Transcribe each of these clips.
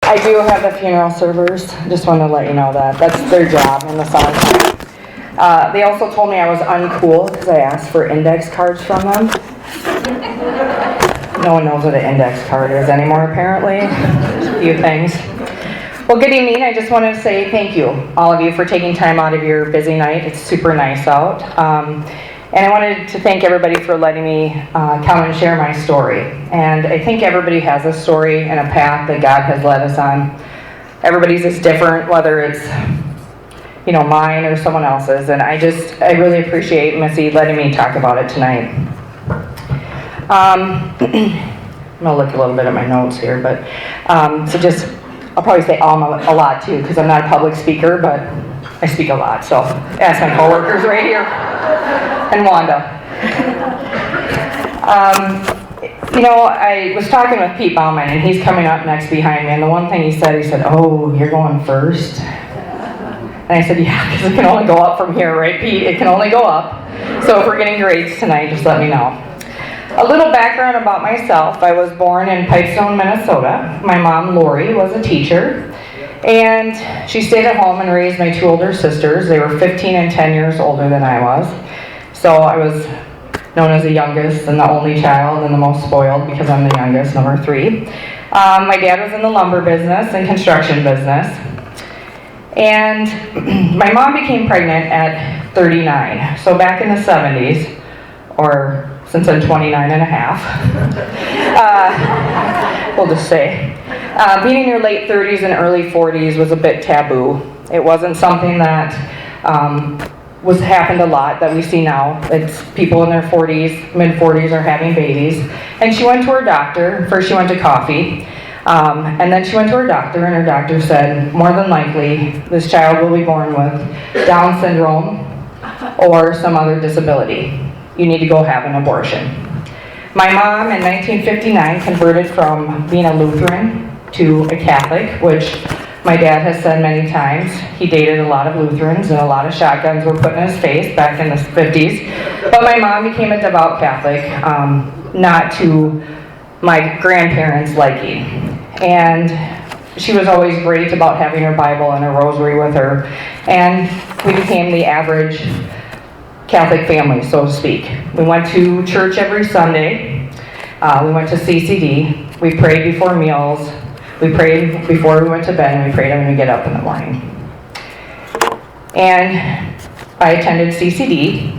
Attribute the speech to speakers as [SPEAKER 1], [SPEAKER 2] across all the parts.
[SPEAKER 1] I do have the funeral servers. Just wanted to let you know that. That's their job in the summertime. They also told me I was uncool because I asked for index cards from them. No one knows what an index card is anymore, apparently. A few things. Well, good evening. I just wanted to say thank you, all of you, for taking time out of your busy night. It's super nice out. And I wanted to thank everybody for letting me come and share my story. And I think everybody has a story and a path that God has led us on. Everybody's is different, whether it's mine or someone else's. And I really appreciate Missy letting me talk about it tonight. I'm gonna look a little bit at my notes here, but I'll probably say a lot too, because I'm not a public speaker, but I speak a lot. So ask my coworkers right here and Wanda. I was talking with Pete Bauman, and he's coming up next behind me, and the one thing he said, "Oh, you're going first?" And I said, "Yeah, because it can only go up from here, right, Pete? It can only go up. So if we're getting grades tonight, just let me know." A little background about myself. I was born in Pipestone, Minnesota. My mom, Lori, was a teacher, and she stayed at home and raised my two older sisters. They were 15 and 10 years older than I was. So I was known as the youngest and the only child and the most spoiled because I'm the youngest, number 3. My dad was in the lumber business and construction business. And my mom became pregnant at 39. So back in the 70s, or since I'm 29 and a half, we'll just say, being in your late 30s and early 40s was a bit taboo. It wasn't something that happened a lot that we see now. It's people in their 40s, mid-40s are having babies. And she went to her doctor. First she went to coffee. And then she went to her doctor, and her doctor said, more than likely, this child will be born with Down syndrome or some other disability. You need to go have an abortion. My mom in 1959 converted from being a Lutheran to a Catholic, which my dad has said many times. He dated a lot of Lutherans, and a lot of shotguns were put in his face back in the 50s. But my mom became a devout Catholic, not to my grandparents' liking. And she was always great about having her Bible and a rosary with her. And we became the average Catholic family, so to speak. We went to church every Sunday. We went to CCD. We prayed before meals. We prayed before we went to bed, and we prayed when we get up in the morning. And I attended CCD,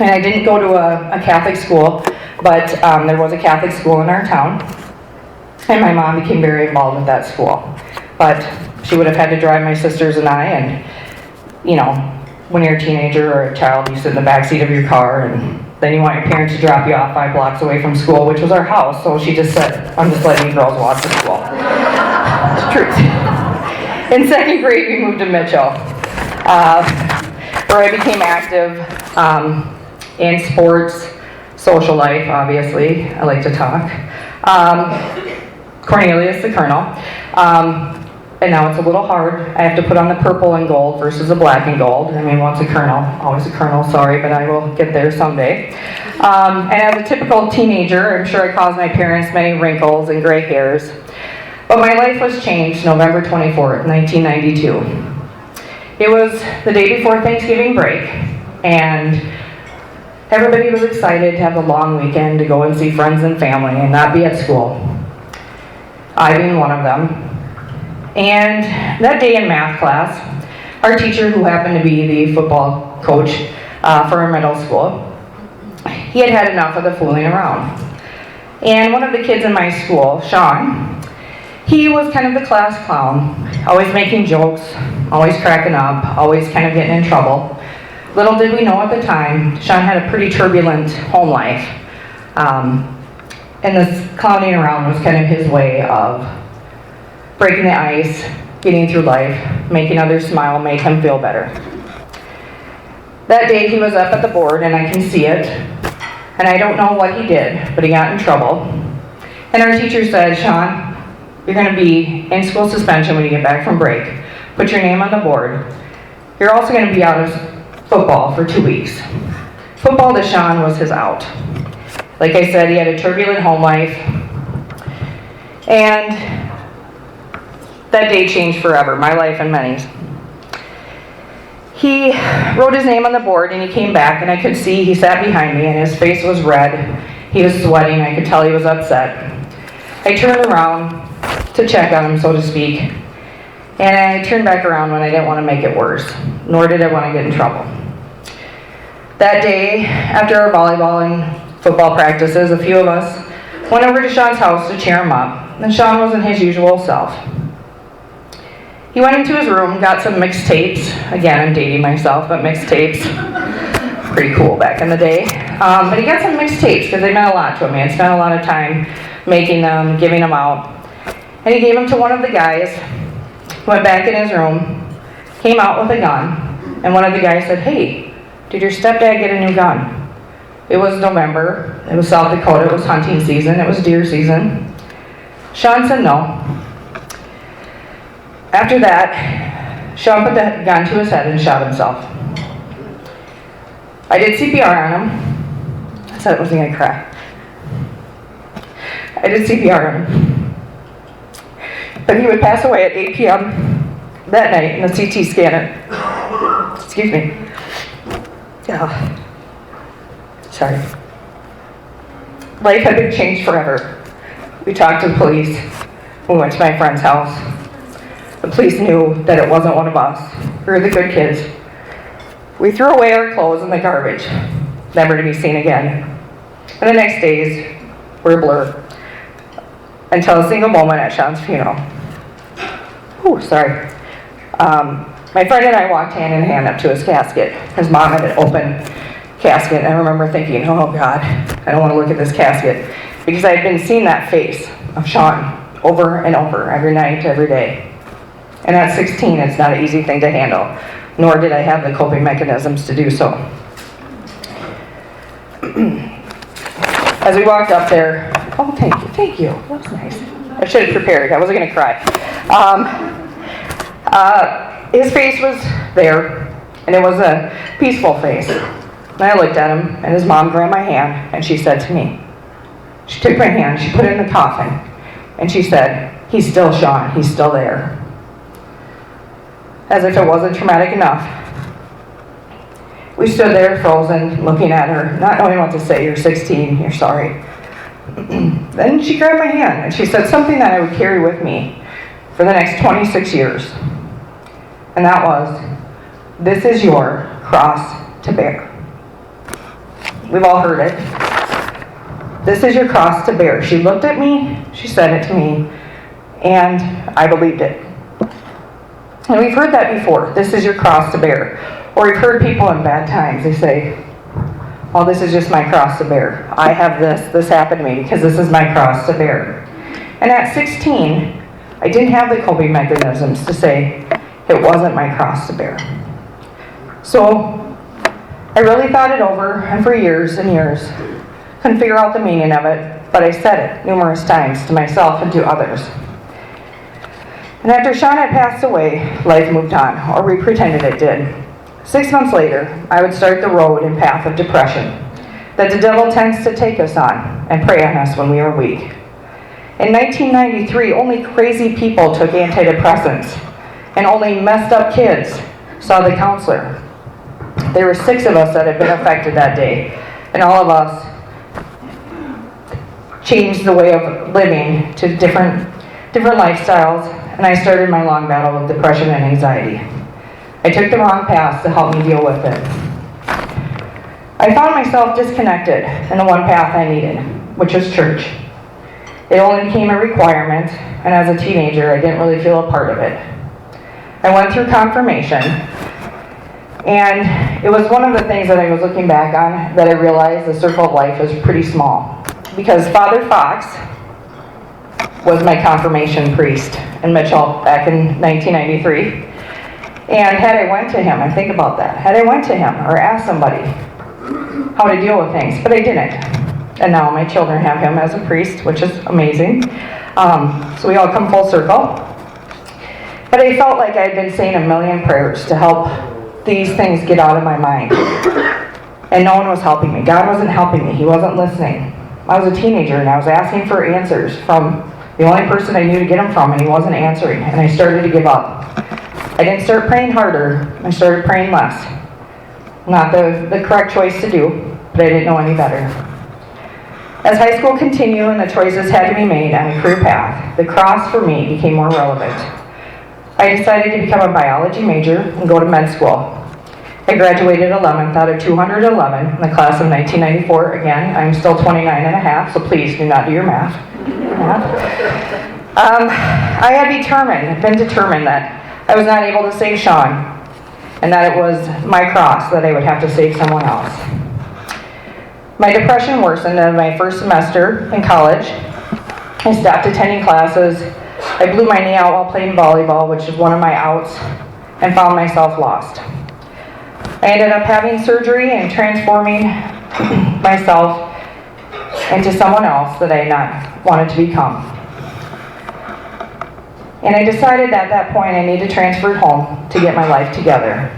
[SPEAKER 1] and I didn't go to a Catholic school, but there was a Catholic school in our town, and my mom became very involved with that school. But she would have had to drive my sisters and I, and when you're a teenager or a child, you sit in the back seat of your car, and then you want your parents to drop you off 5 blocks away from school, which was our house. So she just said, "I'm just letting you girls walk to school." It's the truth. In 2nd grade, we moved to Mitchell, where I became active in sports, social life, obviously. I like to talk. Cornelius, the Colonel. And now it's a little hard. I have to put on the purple and gold versus the black and gold. I mean, once a colonel, always a colonel, sorry, but I will get there someday. And as a typical teenager, I'm sure I caused my parents many wrinkles and gray hairs. But my life was changed November 24th, 1992. It was the day before Thanksgiving break, and everybody was excited to have a long weekend to go and see friends and family and not be at school. I being one of them. And that day in math class, our teacher, who happened to be the football coach for our middle school, he had had enough of the fooling around. And one of the kids in my school, Sean, he was kind of the class clown, always making jokes, always cracking up, always kind of getting in trouble. Little did we know at the time, Sean had a pretty turbulent home life. And this clowning around was kind of his way of breaking the ice, getting through life, making others smile, made him feel better. That day he was up at the board, and I can see it, and I don't know what he did, but he got in trouble. And our teacher said, "Sean, you're going to be in school suspension when you get back from break. Put your name on the board. You're also going to be out of football for 2 weeks." Football to Sean was his out. Like I said, he had a turbulent home life. And That day changed forever, my life and Manny's. He wrote his name on the board and he came back and I could see he sat behind me and his face was red. He was sweating, I could tell he was upset. I turned around to check on him, so to speak, and I turned back around when I didn't want to make it worse, nor did I want to get in trouble. That day, after our volleyball and football practices, a few of us went over to Sean's house to cheer him up, and Sean wasn't his usual self. He went into his room, got some mixed tapes. Again, I'm dating myself, but mixed tapes, pretty cool back in the day. But he got some mixed tapes because they meant a lot to him. He had spent a lot of time making them, giving them out. And he gave them to one of the guys, went back in his room, came out with a gun, and one of the guys said, "Hey, did your stepdad get a new gun?" It was November, it was South Dakota, it was hunting season, it was deer season. Sean said no. After that, Sean put the gun to his head and shot himself. I did CPR on him. I said I wasn't gonna cry. I did CPR on him. But he would pass away at 8 p.m. that night in the CT scanner. Excuse me. Yeah. Sorry. Life had been changed forever. We talked to the police. We went to my friend's house. The police knew that it wasn't one of us. We were the good kids. We threw away our clothes in the garbage, never to be seen again. And the next days were a blur, until a single moment at Sean's funeral. Ooh, sorry. My friend and I walked hand in hand up to his casket. His mom had an open casket, and I remember thinking, oh God, I don't want to look at this casket, because I had been seeing that face of Sean over and over, every night, every day. And at 16, it's not an easy thing to handle, nor did I have the coping mechanisms to do so. As we walked up there, oh, thank you, that was nice. I should have prepared, I wasn't going to cry. His face was there, and it was a peaceful face. And I looked at him, and his mom grabbed my hand, and she said to me, she took my hand, she put it in the coffin, and she said, "He's still Sean, he's still there." As if it wasn't traumatic enough. We stood there frozen, looking at her, not knowing what to say. "You're 16, you're sorry." Then she grabbed my hand and she said something that I would carry with me for the next 26 years. And that was, "This is your cross to bear." We've all heard it. This is your cross to bear. She looked at me, she said it to me, and I believed it. And we've heard that before, this is your cross to bear. Or we've heard people in bad times, they say, "Oh, this is just my cross to bear. I have this happened to me because this is my cross to bear." And at 16, I didn't have the coping mechanisms to say it wasn't my cross to bear. So I really thought it over, and for years and years, couldn't figure out the meaning of it, but I said it numerous times to myself and to others. And after Sean had passed away, life moved on, or we pretended it did. 6 months later, I would start the road and path of depression that the devil tends to take us on and prey on us when we are weak. In 1993, only crazy people took antidepressants, and only messed up kids saw the counselor. There were 6 of us that had been affected that day, and all of us changed the way of living to different lifestyles, and I started my long battle with depression and anxiety. I took the wrong path to help me deal with it. I found myself disconnected in the one path I needed, which was church. It only became a requirement, and as a teenager, I didn't really feel a part of it. I went through confirmation, and it was one of the things that I was looking back on that I realized the circle of life is pretty small. Because Father Fox was my confirmation priest in Mitchell back in 1993. And had I went to him, I think about that, had I went to him or asked somebody how to deal with things, but I didn't. And now my children have him as a priest, which is amazing. So we all come full circle. But I felt like I had been saying a million prayers to help these things get out of my mind. And no one was helping me. God wasn't helping me. He wasn't listening. I was a teenager and I was asking for answers from The only person I knew to get him from, and he wasn't answering, and I started to give up. I didn't start praying harder, I started praying less. Not the correct choice to do, but I didn't know any better. As high school continued and the choices had to be made on a career path, the cross for me became more relevant. I decided to become a biology major and go to med school. I graduated 11th out of 211 in the class of 1994. Again, I'm still 29 and a half, so please do not do your math. I had been determined that I was not able to save Sean, and that it was my cross that I would have to save someone else. My depression worsened in my first semester in college. I stopped attending classes. I blew my knee out while playing volleyball, which is one of my outs, and found myself lost. I ended up having surgery and transforming myself into someone else that I had not wanted to become. And I decided at that point I needed to transfer home to get my life together.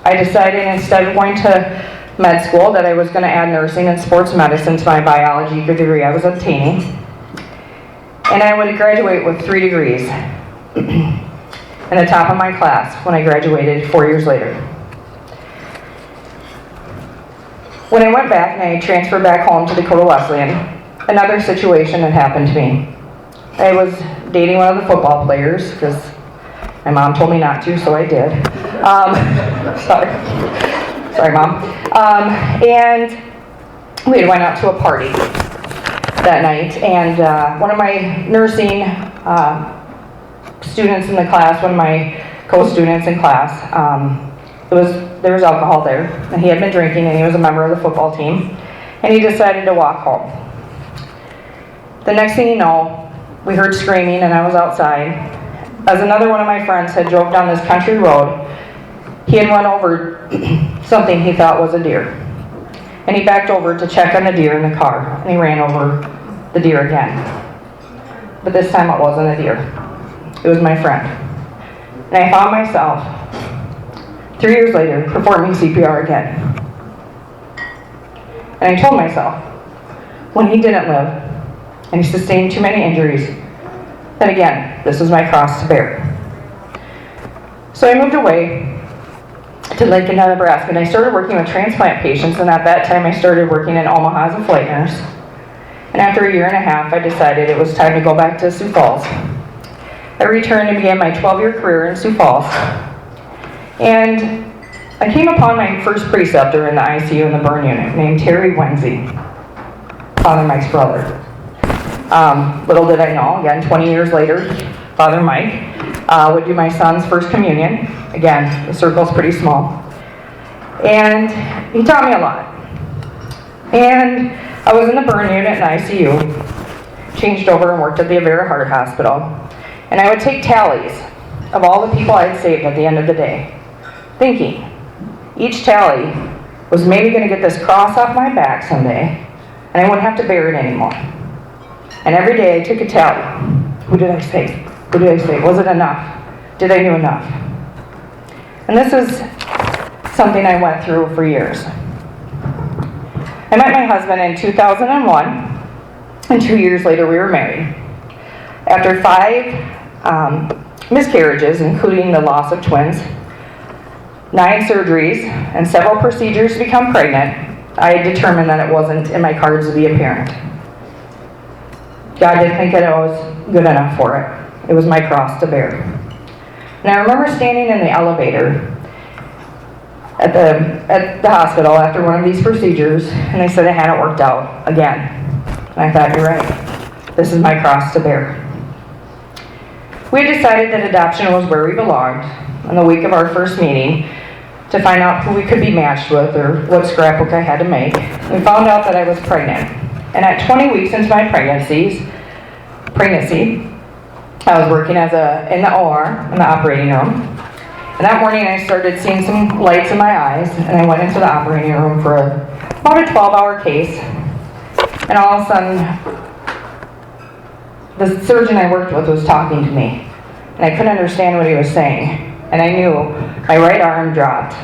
[SPEAKER 1] I decided instead of going to med school that I was going to add nursing and sports medicine to my biology degree I was obtaining. And I would graduate with 3 degrees in the top of my class when I graduated 4 years later. When I went back and I transferred back home to Dakota Wesleyan, another situation had happened to me. I was dating one of the football players because my mom told me not to, so I did. Sorry, Mom. And we had went out to a party that night, and one of my nursing students in the class, one of my co-students in class, there was alcohol there, and he had been drinking, and he was a member of the football team, and he decided to walk home. The next thing you know, we heard screaming, and I was outside, as another one of my friends had drove down this country road. He had run over something he thought was a deer, and he backed over to check on the deer in the car, and he ran over the deer again. But this time it wasn't a deer. It was my friend. And I found myself 3 years later, performing CPR again. And I told myself, when he didn't live, and he sustained too many injuries, then again, this was my cross to bear. So I moved away to Lincoln, Nebraska, and I started working with transplant patients, and at that time I started working in Omaha as a flight nurse. And after a year and a half, I decided it was time to go back to Sioux Falls. I returned and began my 12-year career in Sioux Falls. And I came upon my first preceptor in the ICU in the burn unit, named Terry Wenzy, Father Mike's brother. Little did I know, again, 20 years later, Father Mike would do my son's first communion. Again, the circle's pretty small. And he taught me a lot. And I was in the burn unit in the ICU, changed over and worked at the Avera Heart Hospital. And I would take tallies of all the people I had saved at the end of the day, thinking each tally was maybe going to get this cross off my back someday, and I wouldn't have to bear it anymore. And every day I took a tally. Who did I save? Who did I save? Was it enough? Did I do enough? And this is something I went through for years. I met my husband in 2001, and 2 years later we were married. After 5 miscarriages, including the loss of twins, 9 surgeries, and several procedures to become pregnant, I had determined that it wasn't in my cards to be a parent. God didn't think that I was good enough for it. It was my cross to bear. And I remember standing in the elevator at the hospital after one of these procedures, and they said it hadn't worked out again. And I thought, you're right. This is my cross to bear. We had decided that adoption was where we belonged on the week of our first meeting to find out who we could be matched with or what scrapbook I had to make. We found out that I was pregnant. And at 20 weeks into my pregnancy, I was working in the OR, in the operating room. And that morning I started seeing some lights in my eyes, and I went into the operating room for about a 12-hour case. And all of a sudden, the surgeon I worked with was talking to me, and I couldn't understand what he was saying. And I knew my right arm dropped,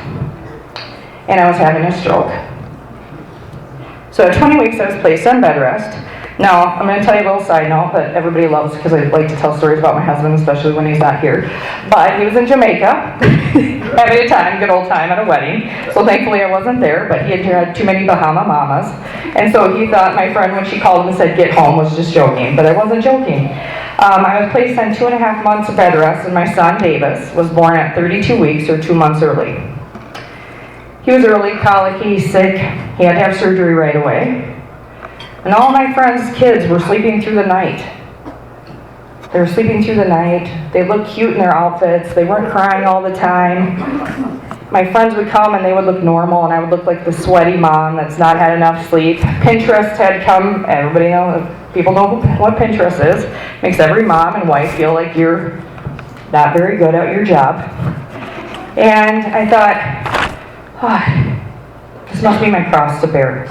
[SPEAKER 1] and I was having a stroke. So at 20 weeks I was placed on bed rest, Now, I'm going to tell you a little side note that everybody loves because I like to tell stories about my husband, especially when he's not here. But he was in Jamaica having a time, good old time at a wedding. So thankfully I wasn't there, but he had had too many Bahama mamas. And so he thought my friend, when she called him and said, "Get home," was just joking. But I wasn't joking. I was placed on 2.5 months of bed rest, and my son, Davis, was born at 32 weeks or 2 months early. He was early, colicky, sick. He had to have surgery right away. And all my friends' kids were sleeping through the night. They were sleeping through the night. They looked cute in their outfits. They weren't crying all the time. My friends would come and they would look normal, and I would look like the sweaty mom that's not had enough sleep. Pinterest had come. Everybody knows, people know what Pinterest is. Makes every mom and wife feel like you're not very good at your job. And I thought, this must be my cross to bear.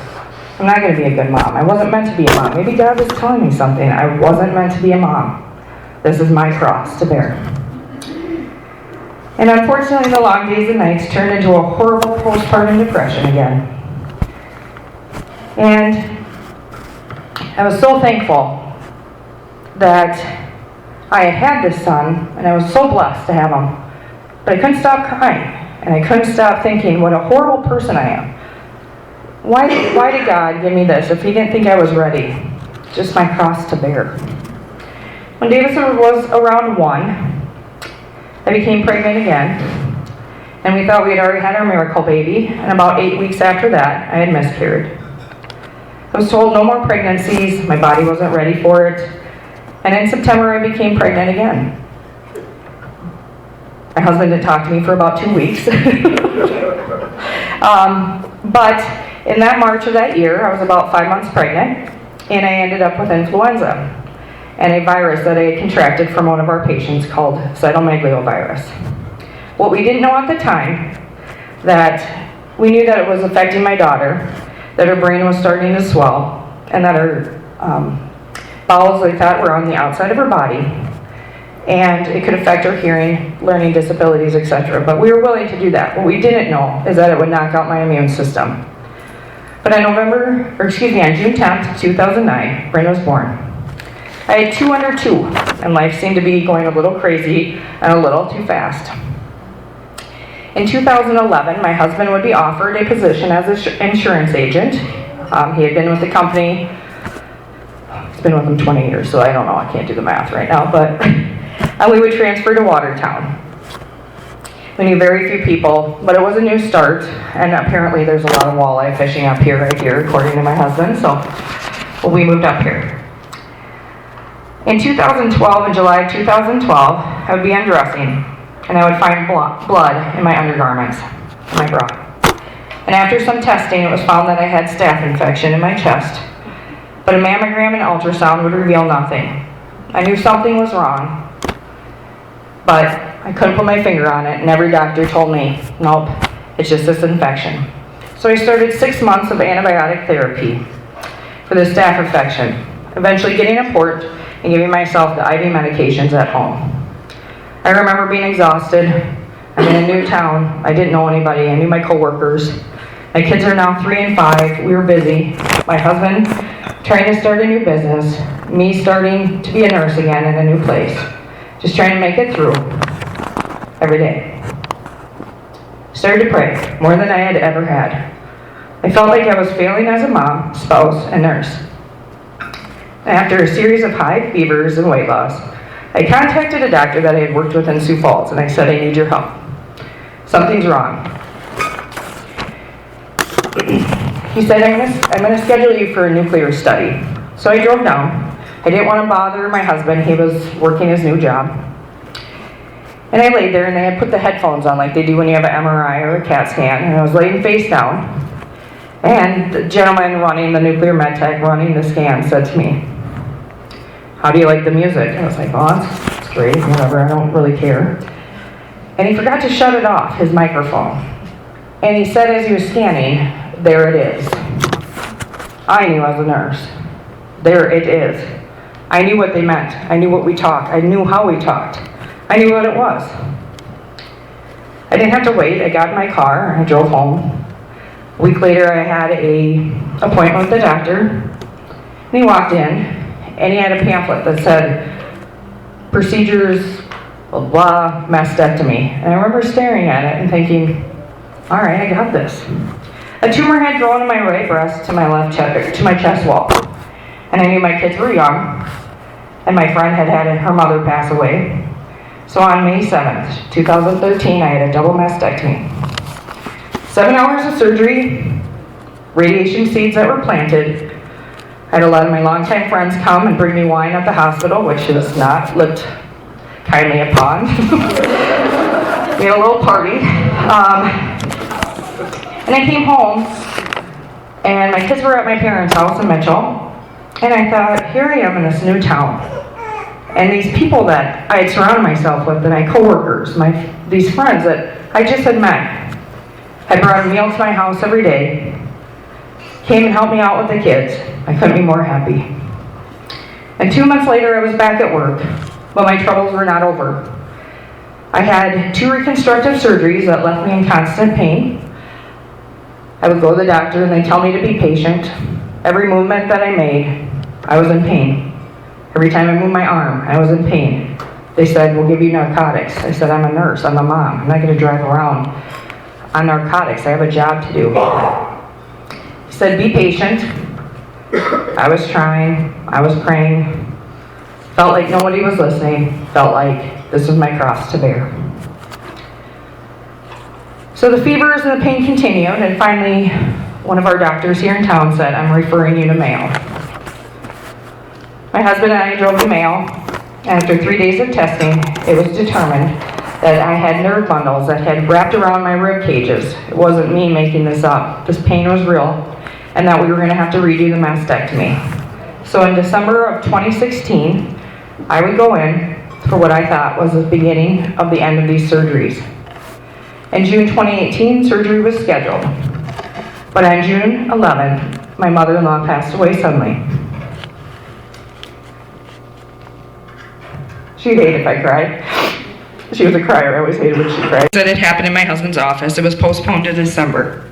[SPEAKER 1] I'm not going to be a good mom. I wasn't meant to be a mom. Maybe God was telling me something. I wasn't meant to be a mom. This is my cross to bear. And unfortunately, the long days and nights turned into a horrible postpartum depression again. And I was so thankful that I had this son, and I was so blessed to have him. But I couldn't stop crying, and I couldn't stop thinking what a horrible person I am. Why did God give me this if he didn't think I was ready? Just my cross to bear. When Davis was around 1, I became pregnant again. And we thought we had already had our miracle baby. And about 8 weeks after that, I had miscarried. I was told no more pregnancies. My body wasn't ready for it. And in September, I became pregnant again. My husband didn't talk to me for about 2 weeks. But in that March of that year, I was about 5 months pregnant, and I ended up with influenza and a virus that I had contracted from one of our patients called cytomegalovirus. What we didn't know at the time, that we knew that it was affecting my daughter, that her brain was starting to swell, and that her bowels, they thought, were on the outside of her body, and it could affect her hearing, learning disabilities, etc. But we were willing to do that. What we didn't know is that it would knock out my immune system. But on June 10th, 2009, Bryn was born. I had 2 under 2, and life seemed to be going a little crazy and a little too fast. In 2011, my husband would be offered a position as an insurance agent. He had been with the company, he's been with them 20 years, so I don't know, I can't do the math right now, but and we would transfer to Watertown. We knew very few people, but it was a new start, and apparently there's a lot of walleye fishing up here, right here, according to my husband, so we moved up here. In 2012, in July of 2012, I would be undressing, and I would find blood in my undergarments, in my bra. And after some testing, it was found that I had staph infection in my chest, but a mammogram and ultrasound would reveal nothing. I knew something was wrong, but I couldn't put my finger on it, and every doctor told me, nope, it's just this infection. So I started 6 months of antibiotic therapy for the staph infection, eventually getting a port and giving myself the IV medications at home. I remember being exhausted. I'm in a new town. I didn't know anybody. I knew my coworkers. My kids are now 3 and 5. We were busy. My husband trying to start a new business. Me starting to be a nurse again in a new place. Just trying to make it through every day. Started to pray more than I had ever had. I felt like I was failing as a mom, spouse, and nurse. After a series of high fevers and weight loss, I contacted a doctor that I had worked with in Sioux Falls, and I said, I need your help. Something's wrong. He said, I'm going to schedule you for a nuclear study. So I drove down. I didn't want to bother my husband. He was working his new job. And I laid there, and they had put the headphones on like they do when you have an MRI or a CAT scan. And I was laying face down. And the gentleman running, the nuclear med tech running the scan, said to me, how do you like the music? I was like, well, it's great, whatever, I don't really care. And he forgot to shut it off, his microphone. And he said as he was scanning, there it is. I knew as a nurse. There it is. I knew what they meant. I knew what we talked. I knew how we talked. I knew what it was. I didn't have to wait. I got in my car and I drove home. A week later, I had an appointment with the doctor. And he walked in, and he had a pamphlet that said, procedures, blah, blah, mastectomy. And I remember staring at it and thinking, all right, I got this. A tumor had grown in my right breast to my left chest, to my chest wall. And I knew my kids were young, and my friend had had her mother pass away. So on May 7th, 2013, I had a double mastectomy. 7 hours of surgery, radiation seeds that were planted. I had a lot of my longtime friends come and bring me wine at the hospital, which is not looked kindly upon. We had a little party. And I came home, and my kids were at my parents' house in Mitchell. And I thought, here I am in this new town. And these people that I had surrounded myself with, and my coworkers, these friends that I just had met, had brought a meal to my house every day, came and helped me out with the kids. I couldn't be more happy. And 2 months later, I was back at work, but my troubles were not over. I had 2 reconstructive surgeries that left me in constant pain. I would go to the doctor and they'd tell me to be patient. Every movement that I made, I was in pain. Every time I moved my arm, I was in pain. They said, we'll give you narcotics. I said, I'm a nurse, I'm a mom. I'm not going to drive around on narcotics. I have a job to do. He said, be patient. I was trying, I was praying. Felt like nobody was listening. Felt like this was my cross to bear. So the fevers and the pain continued, and finally, one of our doctors here in town said, I'm referring you to Mayo. My husband and I drove to Mayo, and after 3 days of testing, it was determined that I had nerve bundles that had wrapped around my rib cages. It wasn't me making this up. This pain was real, and that we were going to have to redo the mastectomy. So in December of 2016, I would go in for what I thought was the beginning of the end of these surgeries. In June 2018, surgery was scheduled. But on June 11th, my mother-in-law passed away suddenly. She'd hate if I cried. She was a crier. I always hated when she cried. That it happened in my husband's office. It was postponed to December.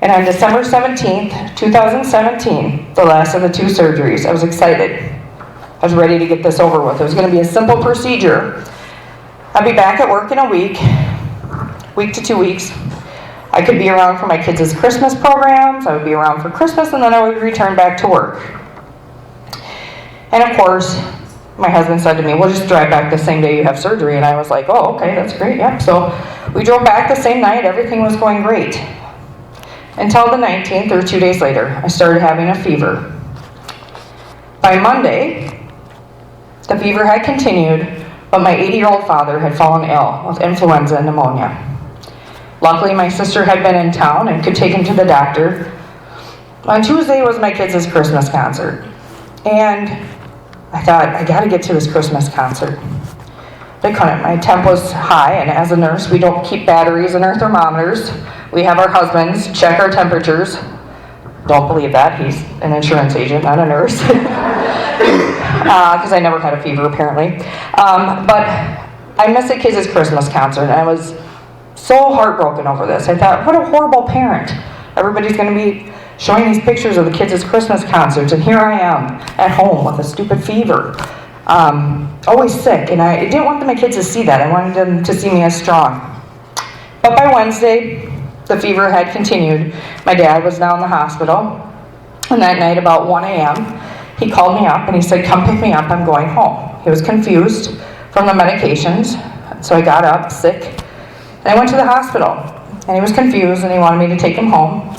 [SPEAKER 1] And on December 17th, 2017, the last of the 2 surgeries, I was excited. I was ready to get this over with. It was going to be a simple procedure. I'd be back at work in a week to 2 weeks. I could be around for my kids' Christmas programs. I would be around for Christmas, and then I would return back to work. And of course, my husband said to me, we'll just drive back the same day you have surgery. And I was like, oh, okay, that's great, yep. So we drove back the same night. Everything was going great. Until the 19th, or 2 days later, I started having a fever. By Monday, the fever had continued, but my 80-year-old father had fallen ill with influenza and pneumonia. Luckily, my sister had been in town and could take him to the doctor. On Tuesday was my kids' Christmas concert. And I thought, I gotta get to this Christmas concert. But I couldn't. My temp was high, and as a nurse, we don't keep batteries in our thermometers. We have our husbands check our temperatures. Don't believe that. He's an insurance agent, not a nurse. Because I never had a fever, apparently. But I missed the kids' Christmas concert, and I was so heartbroken over this. I thought, what a horrible parent. Everybody's going to be showing these pictures of the kids' Christmas concerts, and here I am at home with a stupid fever. Always sick, and I didn't want my kids to see that. I wanted them to see me as strong. But by Wednesday, the fever had continued. My dad was now in the hospital, and that night about 1 a.m., he called me up and he said, come pick me up, I'm going home. He was confused from the medications, so I got up, sick, and I went to the hospital. And he was confused and he wanted me to take him home.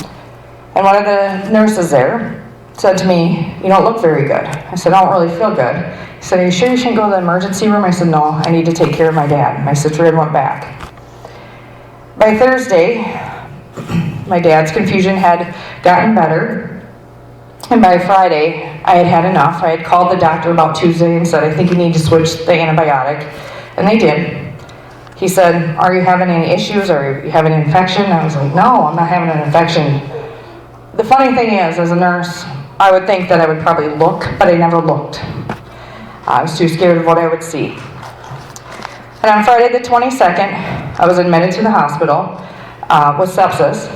[SPEAKER 1] And one of the nurses there said to me, you don't look very good. I said, I don't really feel good. He said, are you sure you shouldn't go to the emergency room? I said, no, I need to take care of my dad. My sister had went back. By Thursday, my dad's confusion had gotten better. And by Friday, I had had enough. I had called the doctor about Tuesday and said, I think you need to switch the antibiotic. And they did. He said, are you having any issues? Are you having an infection? I was like, no, I'm not having an infection. The funny thing is, as a nurse, I would think that I would probably look, but I never looked. I was too scared of what I would see. And on Friday the 22nd, I was admitted to the hospital with sepsis.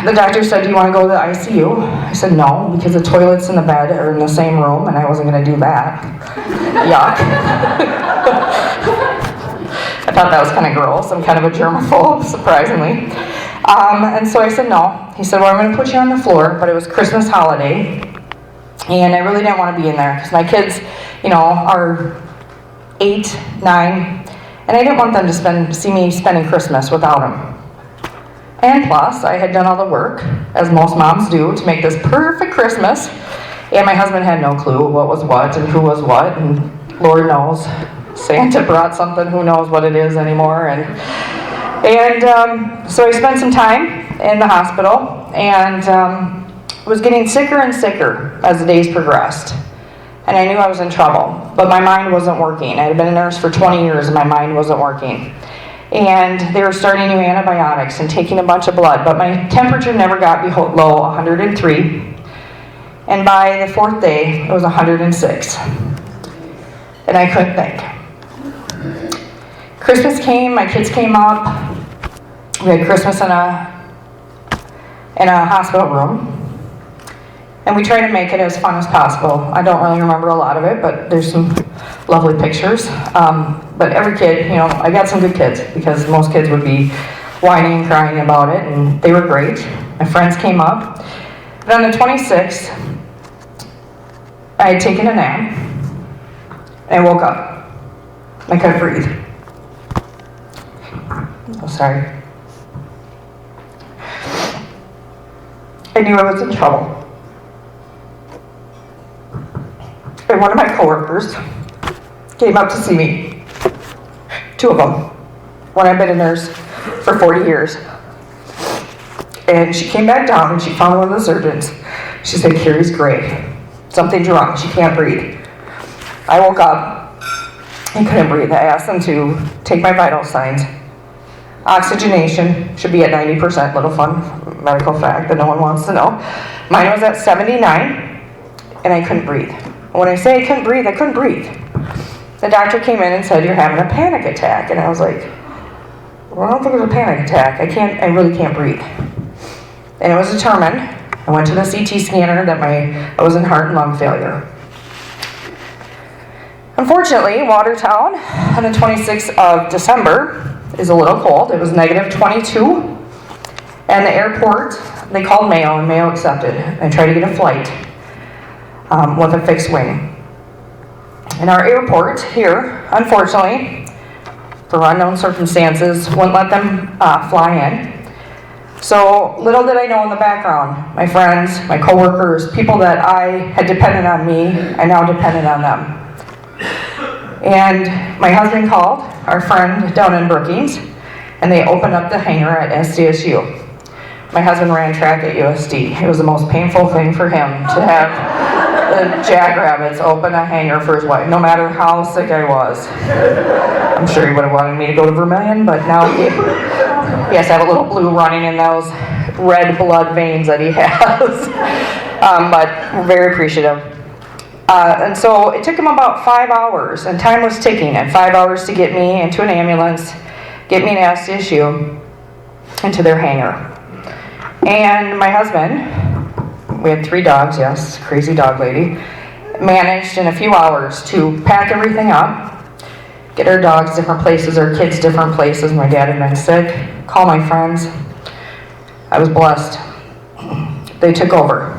[SPEAKER 1] the doctor said, "Do you want to go to the ICU?" I said, "No," because the toilets in the bed are in the same room, and I wasn't going to do that. Yuck. I thought that was kind of gross. I'm kind of a germaphobe, surprisingly. And so I said no. He said, "Well, I'm going to put you on the floor," but it was Christmas holiday, and I really didn't want to be in there because my kids, are 8, 9, and I didn't want them to see me spending Christmas without them. And plus, I had done all the work, as most moms do, to make this perfect Christmas, and my husband had no clue what was what and who was what, and Lord knows, Santa brought something, who knows what it is anymore, and so I spent some time in the hospital, and was getting sicker and sicker as the days progressed. And I knew I was in trouble, but my mind wasn't working. I had been a nurse for 20 years, and my mind wasn't working. And they were starting new antibiotics and taking a bunch of blood, but my temperature never got below 103. And by the 4th day, it was 106. And I couldn't think. Christmas came, my kids came up. We had Christmas in a hospital room. And we tried to make it as fun as possible. I don't really remember a lot of it, but there's some lovely pictures. But every kid, I got some good kids, because most kids would be whining and crying about it, and they were great. My friends came up. But on the 26th, I had taken a nap, and I woke up. I couldn't breathe. Oh, sorry. I knew I was in trouble. And one of my coworkers came up to see me. 2 of them. One had been a nurse for 40 years. And she came back down and she found one of the surgeons. She said, "Kari's great. Something's wrong. She can't breathe." I woke up and couldn't breathe. I asked them to take my vital signs. Oxygenation should be at 90%, little fun medical fact that no one wants to know. Mine was at 79, and I couldn't breathe. When I say I couldn't breathe, I couldn't breathe. The doctor came in and said, "You're having a panic attack." And I was like, "Well, I don't think it was a panic attack. I really can't breathe." And it was determined. I went to the CT scanner that I was in heart and lung failure. Unfortunately, Watertown on the 26th of December is a little cold. It was negative 22. And the airport, they called Mayo, and Mayo accepted. I tried to get a flight with a fixed wing. And our airport here, unfortunately, for unknown circumstances, wouldn't let them fly in. So little did I know in the background, my friends, my coworkers, people that I had depended on me, I now depended on them. And my husband called our friend down in Brookings, and they opened up the hangar at SDSU. My husband ran track at USD. It was the most painful thing for him to have the jackrabbits open a hangar for his wife, no matter how sick I was. I'm sure he would have wanted me to go to Vermilion, but now he has to have a little blue running in those red blood veins that he has. But we're very appreciative. And so it took him about 5 hours, and time was ticking, and 5 hours to get me into an ambulance, get me to SDSU, into their hangar. And my husband, we had 3 dogs, yes, crazy dog lady, managed in a few hours to pack everything up, get our dogs different places, our kids different places. My dad had been sick, call my friends. I was blessed. They took over.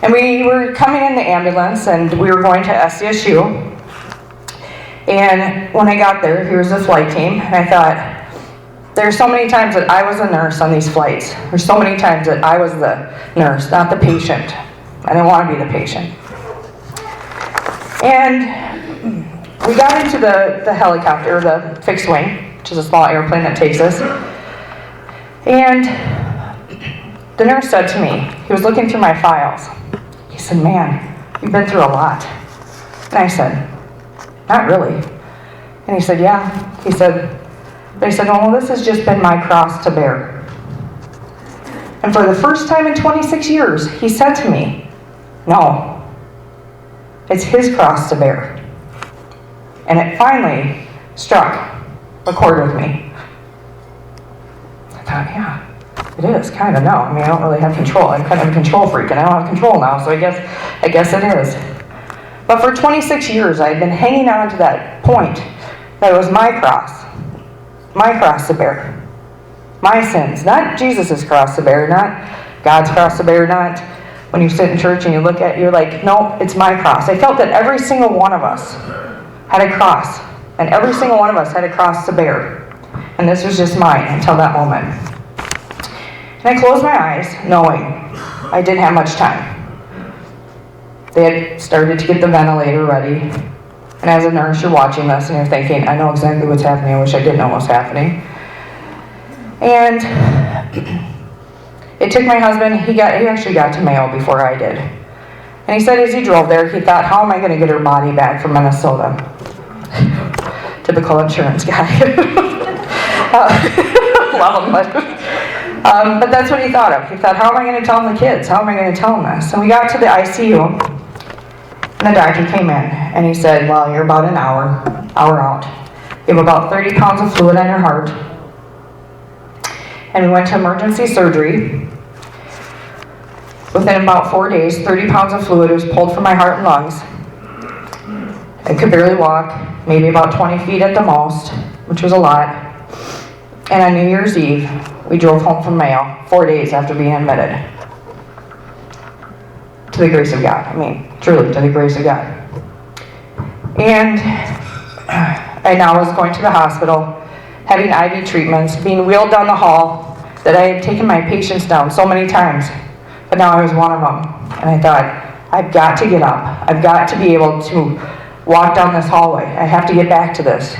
[SPEAKER 1] And we were coming in the ambulance, and we were going to SDSU. And when I got there, here's the flight team, and I thought, there's so many times that I was a nurse on these flights. There's so many times that I was the nurse, not the patient. I didn't want to be the patient. And we got into the helicopter, the fixed wing, which is a small airplane that takes us. And the nurse said to me, he was looking through my files. He said, "Man, you've been through a lot." And I said, "Not really." And he said, "Yeah." He said, but he said, "Well, this has just been my cross to bear." And for the first time in 26 years, he said to me, "No, it's his cross to bear." And it finally struck a chord with me. I thought, yeah, it is, kind of, no. I mean, I don't really have control. I'm kind of a control freak, and I don't have control now, so I guess it is. But for 26 years, I've been hanging on to that point that it was my cross to bear. My sins, not Jesus' cross to bear, not God's cross to bear, not when you sit in church and you look at it, you're like, no, it's my cross. I felt that every single one of us had a cross, and every single one of us had a cross to bear. And this was just mine until that moment. And I closed my eyes, knowing I didn't have much time. They had started to get the ventilator ready. And as a nurse, you're watching this and you're thinking, I know exactly what's happening. I wish I didn't know what's happening. And it took my husband, he actually got to Mayo before I did. And he said as he drove there, he thought, how am I going to get her body back from Minnesota? Typical insurance guy. Love him, but that's what he thought of. He thought, how am I going to tell the kids? How am I going to tell them this? And we got to the ICU, and the doctor came in, and he said, well, you're about an hour out. You have about 30 pounds of fluid on your heart. And we went to emergency surgery. Within about 4 days, 30 pounds of fluid was pulled from my heart and lungs. I could barely walk, maybe about 20 feet at the most, which was a lot. And on New Year's Eve, we drove home from Mayo, 4 days after being admitted. To the grace of God. I mean, truly, to the grace of God. And I now was going to the hospital, having IV treatments, being wheeled down the hall that I had taken my patients down so many times. But now I was one of them. And I thought, I've got to get up. I've got to be able to walk down this hallway. I have to get back to this.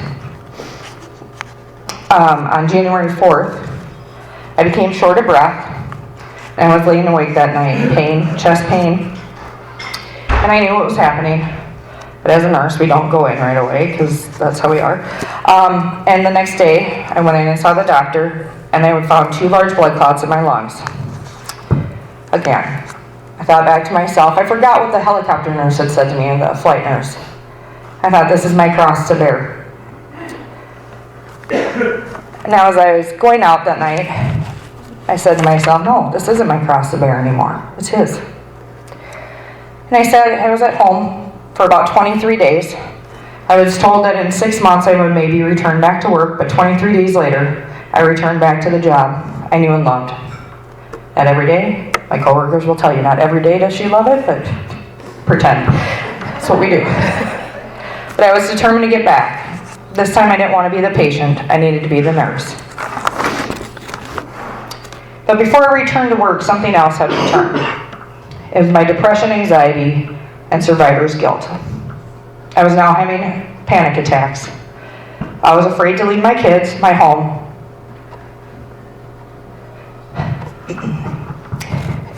[SPEAKER 1] On January 4th, I became short of breath. And I was laying awake that night in pain, chest pain. And I knew what was happening. But as a nurse, we don't go in right away because that's how we are. And the next day, I went in and saw the doctor, and they found 2 large blood clots in my lungs. Again, I thought back to myself. I forgot what the helicopter nurse had said to me, and the flight nurse. I thought, this is my cross to bear. Now, as I was going out that night, I said to myself, no, this isn't my cross to bear anymore. It's his. And I was at home for about 23 days. I was told that in 6 months I would maybe return back to work, but 23 days later, I returned back to the job I knew and loved. Not every day. My coworkers will tell you, not every day does she love it, but pretend. That's what we do. But I was determined to get back. This time I didn't want to be the patient. I needed to be the nurse. But before I returned to work, something else had returned. It was my depression, anxiety, and survivor's guilt. I was now having panic attacks. I was afraid to leave my kids, my home.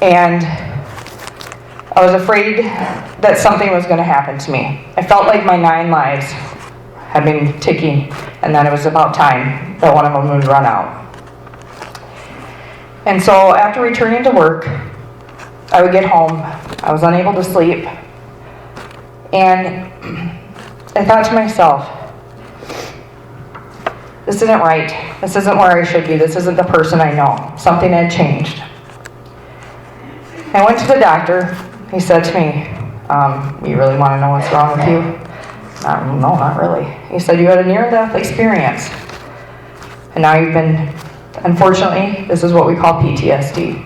[SPEAKER 1] And I was afraid that something was going to happen to me. I felt like my 9 lives had been ticking, and that it was about time that one of them would run out. And so after returning to work, I would get home. I was unable to sleep. And I thought to myself, this isn't right. This isn't where I should be. This isn't the person I know. Something had changed. I went to the doctor. He said to me, you really want to know what's wrong with you? No, not really. He said, you had a near-death experience. And now you've been, unfortunately, this is what we call PTSD.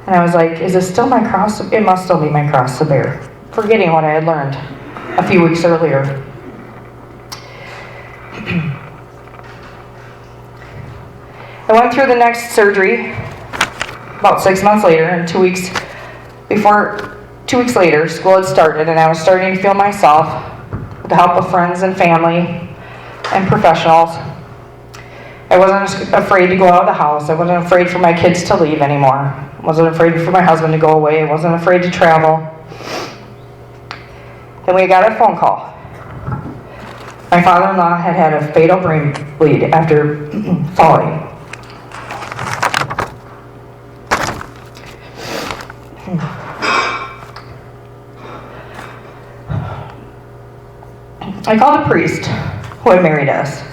[SPEAKER 1] And I was like, is this still my cross? It must still be my cross to bear. Forgetting what I had learned a few weeks earlier. I went through the next surgery about 6 months later, and 2 weeks later, school had started, and I was starting to feel myself with the help of friends and family and professionals. I wasn't afraid to go out of the house. I wasn't afraid for my kids to leave anymore. I wasn't afraid for my husband to go away. I wasn't afraid to travel. And we got a phone call. My father-in-law had had a fatal brain bleed after falling. I called a priest who had married us.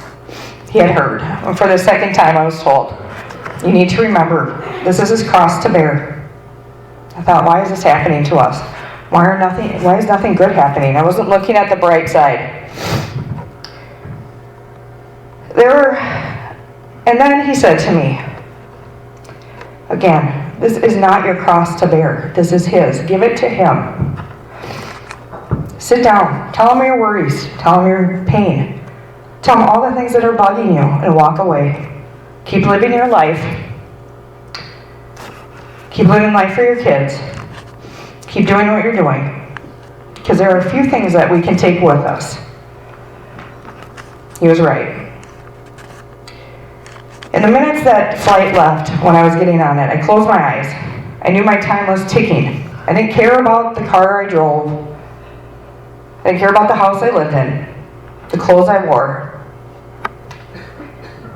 [SPEAKER 1] He had heard. And for the second time I was told, You need to remember, this is his cross to bear. I thought, why is this happening to us? Why is nothing good happening? I wasn't looking at the bright side. And then he said to me, again, this is not your cross to bear. This is his. Give it to him. Sit down. Tell him your worries. Tell him your pain. Tell him all the things that are bugging you and walk away. Keep living your life. Keep living life for your kids. Keep doing what you're doing. Because there are a few things that we can take with us. He was right. In the minutes that flight left, when I was getting on it, I closed my eyes. I knew my time was ticking. I didn't care about the car I drove. I didn't care about the house I lived in, the clothes I wore.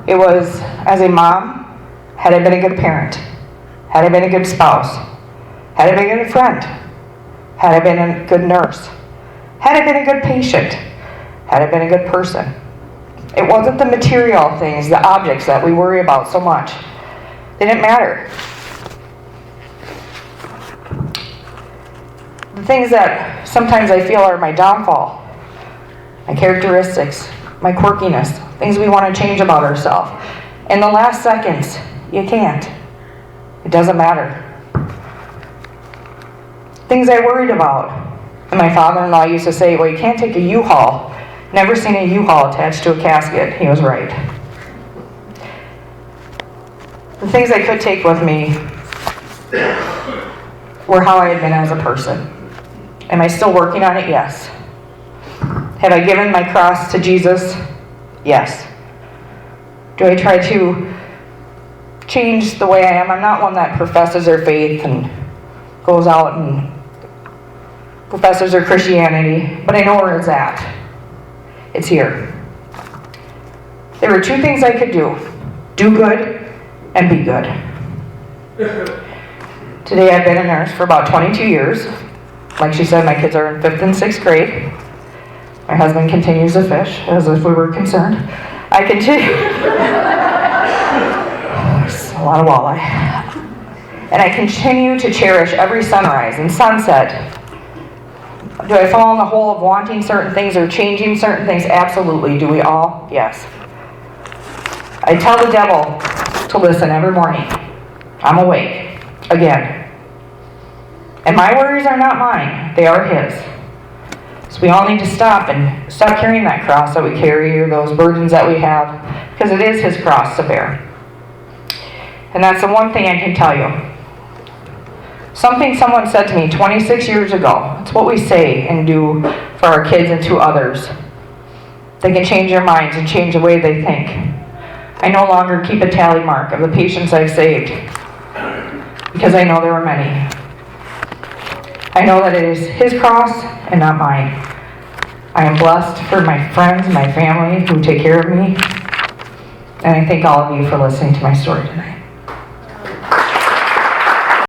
[SPEAKER 1] It was, as a mom, had I been a good parent, had I been a good spouse, had I been a good friend, had I been a good nurse, had I been a good patient, had I been a good person. It wasn't the material things, the objects that we worry about so much. They didn't matter. The things that sometimes I feel are my downfall, my characteristics, my quirkiness, things we want to change about ourselves. In the last seconds, you can't. It doesn't matter. Things I worried about. And my father-in-law used to say, well, you can't take a U-Haul. Never seen a U-Haul attached to a casket. He was right. The things I could take with me were how I had been as a person. Am I still working on it? Yes. Have I given my cross to Jesus? Yes. Do I try to change the way I am? I'm not one that professes their faith and goes out and professes their Christianity, but I know where it's at. It's here. There were two things I could do. Do good and be good. Today I've been a nurse for about 22 years. Like she said, my kids are in 5th and 6th grade. My husband continues to fish, as if we were concerned. I continue. It's a lot of walleye. And I continue to cherish every sunrise and sunset. Do I fall in the hole of wanting certain things or changing certain things? Absolutely. Do we all? Yes. I tell the devil to listen every morning. I'm awake. Again. And my worries are not mine. They are his. So we all need to stop carrying that cross that we carry or those burdens that we have, because it is his cross to bear. And that's the one thing I can tell you. Something someone said to me 26 years ago. It's what we say and do for our kids and to others. They can change their minds and change the way they think. I no longer keep a tally mark of the patients I've saved, because I know there were many. I know that it is his cross and not mine. I am blessed for my friends and my family who take care of me. And I thank all of you for listening to my story tonight.